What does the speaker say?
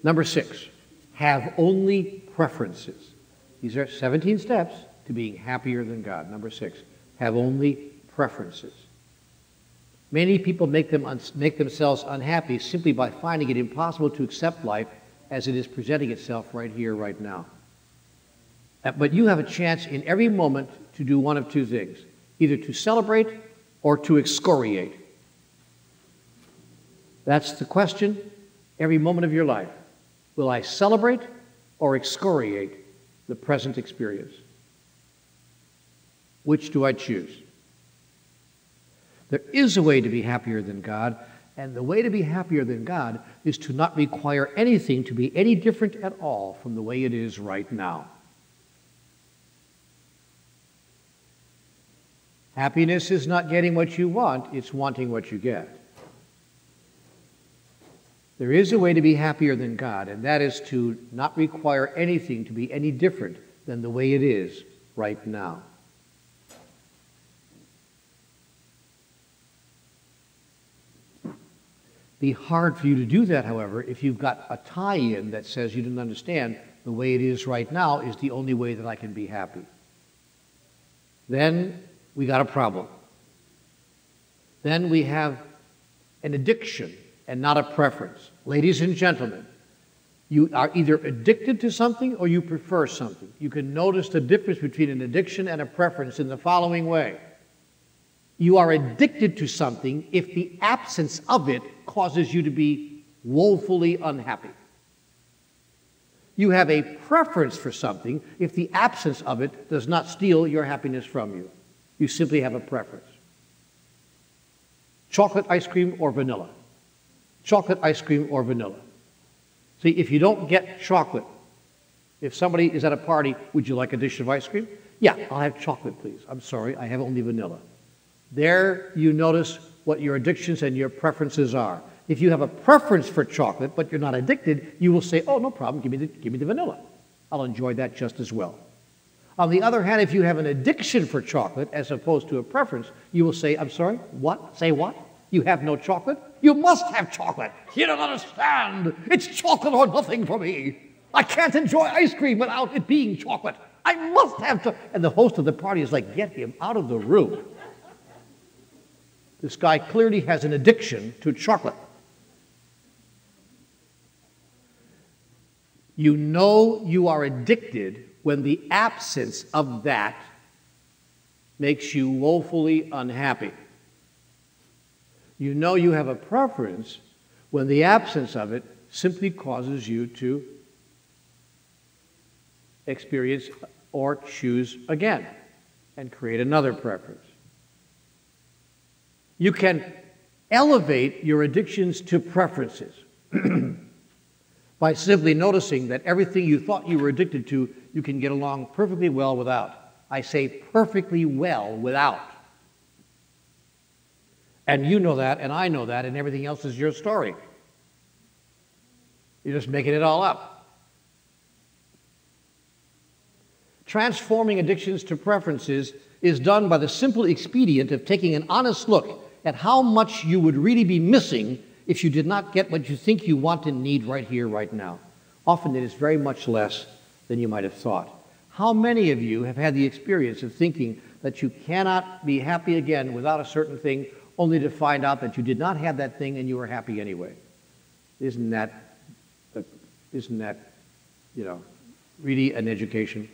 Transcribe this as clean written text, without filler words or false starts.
Number 6, have only preferences. These are 17 steps to being happier than God. Number 6, have only preferences. Many people make themselves unhappy simply by finding it impossible to accept life as it is presenting itself right here, right now. But you have a chance in every moment to do one of two things, either to celebrate or to excoriate. That's the question every moment of your life. Will I celebrate or excoriate the present experience? Which do I choose? There is a way to be happier than God, and the way to be happier than God is to not require anything to be any different at all from the way it is right now. Happiness is not getting what you want, it's wanting what you get. There is a way to be happier than God, and that is to not require anything to be any different than the way it is right now. Be hard for you to do that, however, if you've got a tie-in that says you don't understand the way it is right now is the only way that I can be happy. Then we got a problem. Then we have an addiction and not a preference. Ladies and gentlemen, you are either addicted to something or you prefer something. You can notice the difference between an addiction and a preference in the following way. You are addicted to something if the absence of it causes you to be woefully unhappy. You have a preference for something if the absence of it does not steal your happiness from you. You simply have a preference. Chocolate ice cream or vanilla? Chocolate ice cream or vanilla? See, if you don't get chocolate, if somebody is at a party, would you like a dish of ice cream? Yeah, I'll have chocolate, please. I'm sorry, I have only vanilla. There you notice what your addictions and your preferences are. If you have a preference for chocolate, but you're not addicted, you will say, oh, no problem, give me the vanilla. I'll enjoy that just as well. On the other hand, if you have an addiction for chocolate as opposed to a preference, you will say, I'm sorry, what? Say what? You have no chocolate? You must have chocolate. You don't understand. It's chocolate or nothing for me. I can't enjoy ice cream without it being chocolate. I must have chocolate. And the host of the party is like, get him out of the room. This guy clearly has an addiction to chocolate. You know you are addicted when the absence of that makes you woefully unhappy. You know you have a preference when the absence of it simply causes you to experience or choose again and create another preference. You can elevate your addictions to preferences by simply noticing that everything you thought you were addicted to, you can get along perfectly well without. I say perfectly well without. And you know that, and I know that, and everything else is your story. You're just making it all up. Transforming addictions to preferences is done by the simple expedient of taking an honest look at how much you would really be missing if you did not get what you think you want and need right here, right now. Often it is very much less than you might have thought. How many of you have had the experience of thinking that you cannot be happy again without a certain thing, only to find out that you did not have that thing and you were happy anyway? Isn't that, really an education?